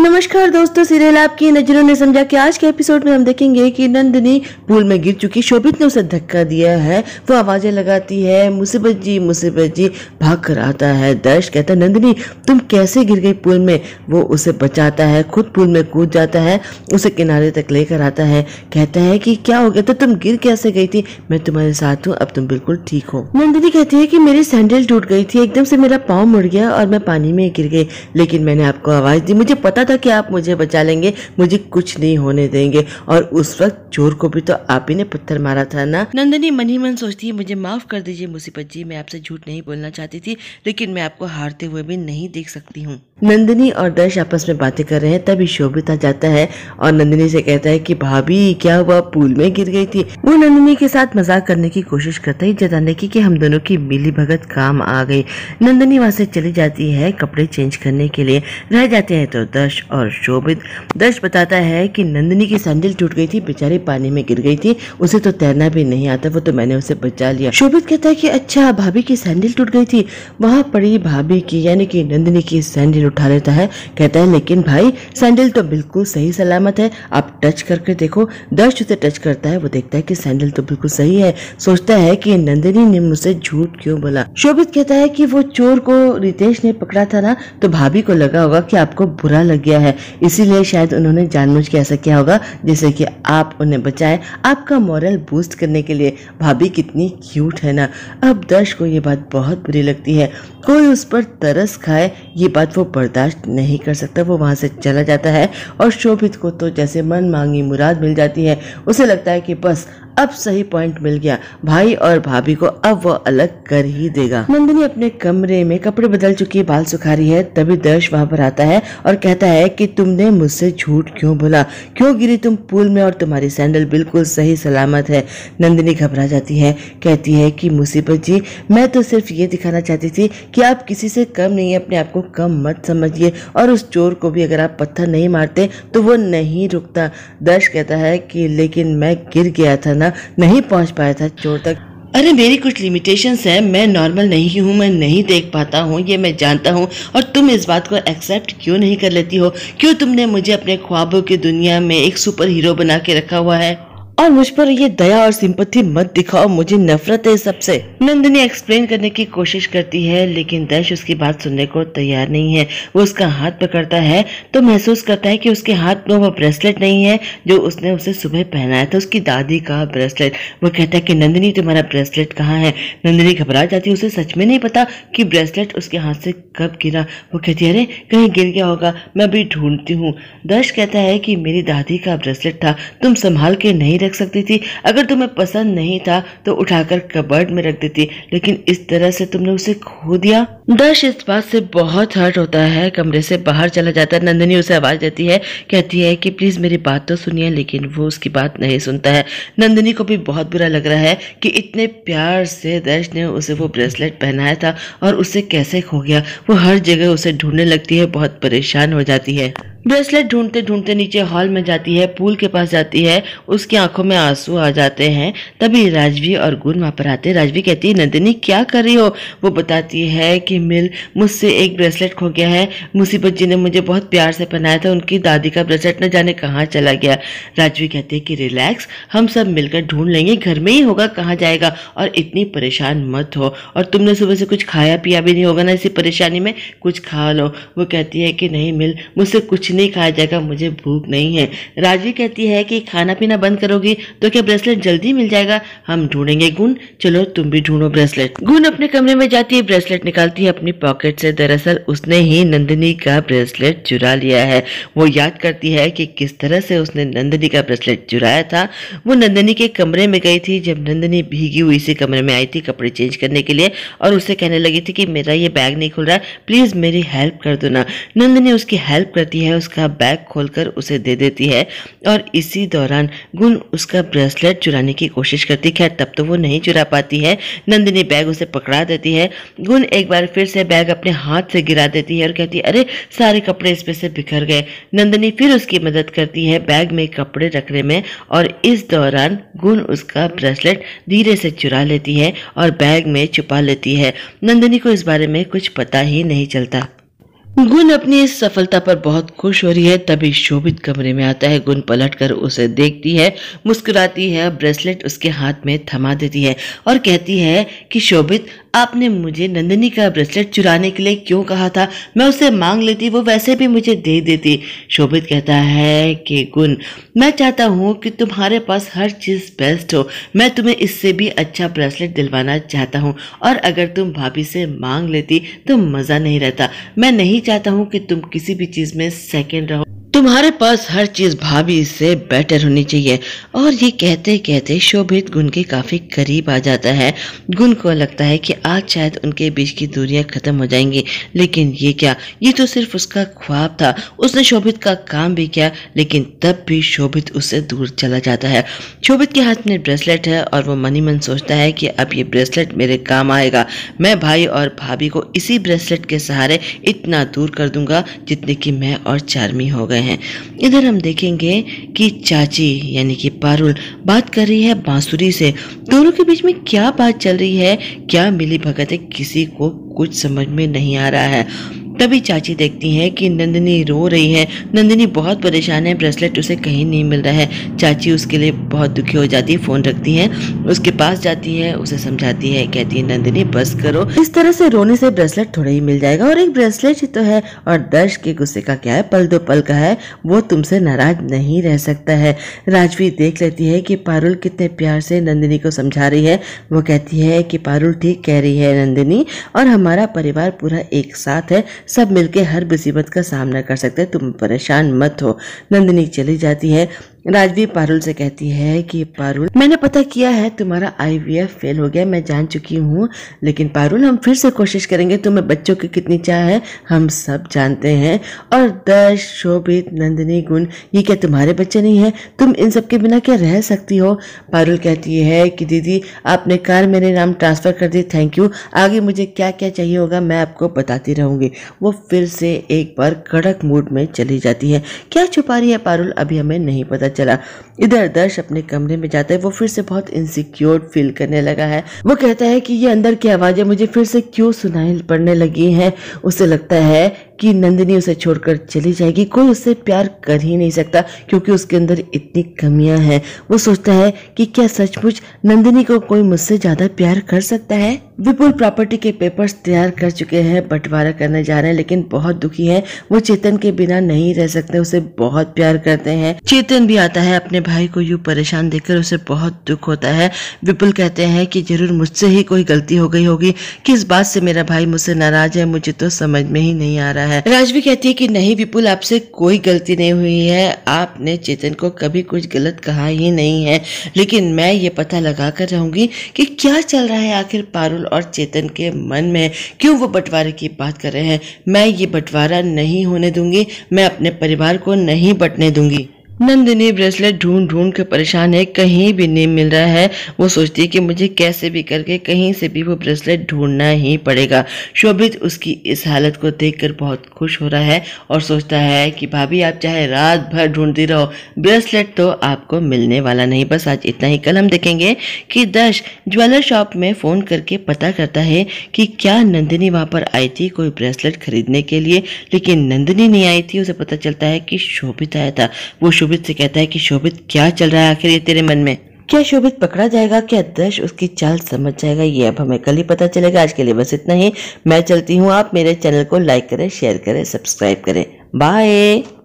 नमस्कार दोस्तों, सीरियल आपकी नजरों ने समझा कि आज के एपिसोड में हम देखेंगे कि नंदिनी पूल में गिर चुकी। शोभित ने उसे धक्का दिया है, वो आवाजें लगाती है मुसीबत जी भाग कर आता है। दर्श कहता है नंदिनी तुम कैसे गिर गई पूल में। वो उसे बचाता है, खुद पूल में कूद जाता है, उसे किनारे तक लेकर आता है। कहता है कि क्या हो गया, तो तुम गिर कैसे गई थी, मैं तुम्हारे साथ हूँ, अब तुम बिल्कुल ठीक हो। नंदिनी कहती है कि मेरी सैंडल टूट गई थी, एकदम से मेरा पाँव मुड़ गया और मैं पानी में गिर गई, लेकिन मैंने आपको आवाज दी, मुझे पता था कि आप मुझे बचा लेंगे, मुझे कुछ नहीं होने देंगे। और उस वक्त चोर को भी तो आप ही ने पत्थर मारा था ना। नंदिनी मन ही मन सोचती है मुझे माफ कर दीजिए मुसीबत जी, मैं आपसे झूठ नहीं बोलना चाहती थी, लेकिन मैं आपको हारते हुए भी नहीं देख सकती हूँ। नंदिनी और दर्श आपस में बातें कर रहे हैं, तभी शोभित आ जाता है और नंदिनी से कहता है कि भाभी क्या हुआ, पूल में गिर गई थी। वो नंदिनी के साथ मजाक करने की कोशिश करता है, जताने की कि हम दोनों की मिली भगत काम आ गई। नंदिनी वहाँ से चली जाती है कपड़े चेंज करने के लिए। रह जाते हैं तो दर्श और शोभित। दर्श बताता है कि नंदिनी की सैंडल टूट गई थी, बेचारी पानी में गिर गई थी, उसे तो तैरना भी नहीं आता, वो तो मैंने उसे बचा लिया। शोभित कहता है कि अच्छा भाभी की सैंडल टूट गई थी। वहाँ पड़ी भाभी की यानी कि नंदिनी की सैंडल उठा लेता है। कहता है लेकिन भाई सैंडल तो बिल्कुल सही सलामत है, आप टच करके देखो। दर्श उसे टच करता है, वो देखता है कि सैंडल तो बिल्कुल सही है। सोचता है कि नंदिनी ने मुझसे झूठ क्यों बोला। शोभित कहता है कि वो चोर को रितेश ने पकड़ा था ना, तो भाभी को लगा होगा कि आपको बुरा लग गया है, इसीलिए शायद उन्होंने जानबूझ के ऐसा किया होगा जिससे कि आप उन्हें बचाएं, आपका मोरल बूस्ट करने के लिए। भाभी कितनी क्यूट है ना। अब दर्श को ये बात बहुत बुरी लगती है, कोई उस पर तरस खाए ये बात वो बर्दाश्त नहीं कर सकता। वो वहां से चला जाता है और शोभित को तो जैसे मन मांगी मुराद मिल जाती है। उसे लगता है कि बस अब सही पॉइंट मिल गया, भाई और भाभी को अब वो अलग कर ही देगा। नंदिनी अपने कमरे में कपड़े बदल चुकी, बाल सुखा रही है, तभी दर्श वहां पर आता है और कहता है कि तुमने मुझसे झूठ क्यों बोला, क्यों गिरी तुम पूल में और तुम्हारी सैंडल बिल्कुल सही सलामत है। नंदिनी घबरा जाती है, कहती है कि मुसीबत जी मैं तो सिर्फ ये दिखाना चाहती थी कि आप किसी से कम नहीं है, अपने आप को कम मत समझिए, और उस चोर को भी अगर आप पत्थर नहीं मारते तो वो नहीं रुकता। दर्श कहता है कि लेकिन मैं गिर गया था ना, नहीं पहुंच पाया था चोर तक। अरे मेरी कुछ लिमिटेशंस है, मैं नॉर्मल नहीं हूँ, मैं नहीं देख पाता हूँ, ये मैं जानता हूँ, और तुम इस बात को एक्सेप्ट क्यों नहीं कर लेती हो? क्यों तुमने मुझे अपने ख्वाबों की दुनिया में एक सुपर हीरो बना के रखा हुआ है और मुझ पर ये दया और सिंपैथी मत दिखाओ, मुझे नफरत है सबसे। नंदिनी एक्सप्लेन करने की कोशिश करती है, लेकिन दर्श उसकी बात सुनने को तैयार नहीं है। वो उसका हाथ पकड़ता है तो महसूस करता है कि उसके हाथ में वो ब्रेसलेट नहीं है जो उसने उसे सुबह पहनाया था, उसकी दादी का ब्रेसलेट। वो कहता है कि नंदिनी तुम्हारा ब्रेसलेट कहाँ है? नंदिनी घबरा जाती है, उसे सच में नहीं पता कि ब्रेसलेट उसके हाथ से कब गिरा। वो कहती है अरे कहीं गिर गया होगा, मैं अभी ढूंढती हूँ। दर्श कहता है कि मेरी दादी का ब्रेसलेट था, तुम संभाल के नहीं रख सकती थी? अगर तुम्हें पसंद नहीं था तो उठाकर कबर्ड में रख देती, लेकिन इस तरह से तुमने उसे खो दिया। दर्श इस बात से बहुत हर्ट होता है, कमरे से बाहर चला जाता है। नंदिनी उसे आवाज देती है, कहती है कि प्लीज मेरी बात तो सुनिए, लेकिन वो उसकी बात नहीं सुनता है। नंदिनी को भी बहुत बुरा लग रहा है कि इतने प्यार से दर्श ने उसे वो ब्रेसलेट पहनाया था और उससे कैसे खो गया। वो हर जगह उसे ढूंढने लगती है, बहुत परेशान हो जाती है। ब्रेसलेट ढूंढते ढूंढते नीचे हॉल में जाती है, पूल के पास जाती है, उसकी आंखों में आंसू आ जाते हैं। तभी राजवी और गुण वहां पर आते हैं। राजवी कहती है नंदिनी क्या कर रही हो? वो बताती है कि मिल मुझसे एक ब्रेसलेट खो गया है, मुसीबत जी ने मुझे बहुत प्यार से पहनाया था, उनकी दादी का ब्रेसलेट न जाने कहाँ चला गया। राजवी कहती है कि रिलैक्स, हम सब मिलकर ढूंढ लेंगे, घर में ही होगा, कहाँ जाएगा, और इतनी परेशान मत हो, और तुमने सुबह से कुछ खाया पिया भी नहीं होगा ना, इसी परेशानी में कुछ खा लो। वो कहती है कि नहीं मिल, मुझसे कुछ नहीं खाया जाएगा, मुझे भूख नहीं है। राजवी कहती है कि खाना पीना बंद करोगी तो क्या ब्रेसलेट जल्दी मिल जाएगा? हम ढूंढेंगे। गुण चलो तुम भी ढूंढो ब्रेसलेट। गुण अपने कमरे में जाती है, ब्रेसलेट निकालती है अपनी पॉकेट से। दरअसल उसने ही नंदिनी का ब्रेसलेट चुरा लिया है। वो याद करती है कि किस तरह से उसने नंदिनी का ब्रेसलेट चुराया था। वो नंदिनी के कमरे में गई थी जब नंदिनी भीगी हुई से कमरे में आई थी कपड़े चेंज करने के लिए, और उससे कहने लगी थी कि मेरा ये बैग नहीं खुल रहा है, प्लीज मेरी हेल्प कर दो ना। नंदिनी उसकी हेल्प करती है, उसका बैग खोलकर उसे दे देती है, और इसी दौरान गुण उसका ब्रेसलेट चुराने की कोशिश करती। खैर तब तो वो नहीं चुरा पाती है, नंदिनी बैग उसे पकड़ा देती है। गुण एक बार फिर से बैग अपने हाथ से गिरा देती है और कहती है अरे सारे कपड़े इस पे से बिखर गए। नंदिनी फिर उसकी मदद करती है बैग में कपड़े रखने में, और इस दौरान गुण उसका ब्रेसलेट धीरे से चुरा लेती है और बैग में छुपा लेती है। नंदिनी को इस बारे में कुछ पता ही नहीं चलता। गुण अपनी इस सफलता पर बहुत खुश हो रही है। तभी शोभित कमरे में आता है। गुण पलटकर उसे देखती है, मुस्कुराती है, ब्रेसलेट उसके हाथ में थमा देती है और कहती है कि शोभित, आपने मुझे नंदिनी का ब्रेसलेट चुराने के लिए क्यों कहा था? मैं उसे मांग लेती, वो वैसे भी मुझे दे देती। शोभित कहता है कि गुण, मैं चाहता हूँ कि तुम्हारे पास हर चीज बेस्ट हो। मैं तुम्हें इससे भी अच्छा ब्रेसलेट दिलवाना चाहता हूँ और अगर तुम भाभी से मांग लेती तो मजा नहीं रहता। मैं नहीं चाहता हूँ कि तुम किसी भी चीज में सेकंड रहो। तुम्हारे पास हर चीज भाभी से बेटर होनी चाहिए। और ये कहते कहते शोभित गुण के काफी करीब आ जाता है। गुण को लगता है कि आज शायद उनके बीच की दूरियां खत्म हो जाएंगी, लेकिन ये क्या, ये तो सिर्फ उसका ख्वाब था। उसने शोभित का काम भी किया, लेकिन तब भी शोभित उससे दूर चला जाता है। शोभित के हाथ में ब्रेसलेट है और वो मनी मन सोचता है कि अब ये ब्रेसलेट मेरे काम आएगा। मैं भाई और भाभी को इसी ब्रेसलेट के सहारे इतना दूर कर दूंगा जितने कि मैं और चार्मी हो गए हैं। इधर हम देखेंगे कि चाची यानी कि पारुल बात कर रही है बांसुरी से। दोनों के बीच में क्या बात चल रही है, क्या मिली भगत है, किसी को कुछ समझ में नहीं आ रहा है। तभी चाची देखती हैं कि नंदिनी रो रही है। नंदिनी बहुत परेशान है, ब्रेसलेट उसे कहीं नहीं मिल रहा है। चाची उसके लिए बहुत दुखी हो जाती है, फोन रखती है, उसके पास जाती है, उसे समझाती है, कहती है नंदिनी बस करो, इस तरह से रोने से ब्रेसलेट थोड़ा ही मिल जाएगा और एक ब्रेसलेट ही तो है। और दर्श के गुस्से का क्या है, पल दो पल का है, वो तुमसे नाराज नहीं रह सकता है। राजवी देख लेती है कि पारुल कितने प्यार से नंदिनी को समझा रही है। वो कहती है कि पारुल ठीक कह रही है नंदिनी, और हमारा परिवार पूरा एक साथ है, सब मिलके हर मुसीबत का सामना कर सकते हैं, तुम परेशान मत हो। नंदिनी चली जाती है। राजवी पारुल से कहती है कि पारुल, मैंने पता किया है तुम्हारा IVF फेल हो गया, मैं जान चुकी हूँ, लेकिन पारुल हम फिर से कोशिश करेंगे। तुम्हें बच्चों की कितनी चाह है हम सब जानते हैं। और दर्श, शोभित, नंदिनी, गुण, ये क्या तुम्हारे बच्चे नहीं है? तुम इन सब के बिना क्या रह सकती हो? पारुल कहती है कि दीदी आपने कार मेरे नाम ट्रांसफर कर दी, थैंक यू। आगे मुझे क्या क्या चाहिए होगा मैं आपको बताती रहूंगी। वो फिर से एक बार कड़क मूड में चली जाती है। क्या छुपा रही है पारुल, अभी हमें नहीं पता चला। इधर दर्श अपने कमरे में जाता है। वो फिर से बहुत इनसिक्योर फील करने लगा है। वो कहता है कि ये अंदर की आवाजें मुझे फिर से क्यों सुनाई पड़ने लगी हैं। उसे लगता है कि नंदिनी उसे छोड़कर चली जाएगी, कोई उससे प्यार कर ही नहीं सकता क्योंकि उसके अंदर इतनी कमियां हैं। वो सोचता है कि क्या सचमुच नंदिनी को कोई मुझसे ज्यादा प्यार कर सकता है। विपुल प्रॉपर्टी के पेपर्स तैयार कर चुके हैं, बंटवारा करने जा रहे हैं, लेकिन बहुत दुखी है। वो चेतन के बिना नहीं रह सकते, उसे बहुत प्यार करते हैं। चेतन भी आता है, अपने भाई को यूं परेशान देखकर उसे बहुत दुख होता है। विपुल कहते हैं कि जरूर मुझसे ही कोई गलती हो गई होगी, किस बात से मेरा भाई मुझसे नाराज है, मुझे तो समझ में ही नहीं आ रहा है। राजवी कहती है कि नहीं विपुल, आपसे कोई गलती नहीं हुई है, आपने चेतन को कभी कुछ गलत कहा ही नहीं है, लेकिन मैं ये पता लगा कर रहूंगी कि क्या चल रहा है आखिर पारुल और चेतन के मन में, क्यों वो बंटवारे की बात कर रहे हैं। मैं ये बंटवारा नहीं होने दूंगी, मैं अपने परिवार को नहीं बंटने दूंगी। नंदिनी ब्रेसलेट ढूंढ ढूंढ कर परेशान है, कहीं भी नहीं मिल रहा है। वो सोचती है कि मुझे कैसे भी करके कहीं से भी वो ब्रेसलेट ढूंढना ही पड़ेगा। शोभित उसकी इस हालत को देखकर बहुत खुश हो रहा है और सोचता है कि भाभी आप चाहे रात भर ढूंढती रहो, ब्रेसलेट तो आपको मिलने वाला नहीं। बस आज इतना ही। कल हम देखेंगे कि दर्श ज्वेलर शॉप में फोन करके पता करता है कि क्या नंदिनी वहां पर आई थी कोई ब्रेसलेट खरीदने के लिए, लेकिन नंदिनी नहीं आई थी। उसे पता चलता है कि शोभित आया था। वो शोभित से कहता है कि शोभित क्या चल रहा है आखिर ये तेरे मन में, क्या शोभित पकड़ा जाएगा, क्या दर्श उसकी चाल समझ जाएगा, ये अब हमें कल ही पता चलेगा। आज के लिए बस इतना ही। मैं चलती हूँ, आप मेरे चैनल को लाइक करें, शेयर करें, सब्सक्राइब करें। बाय।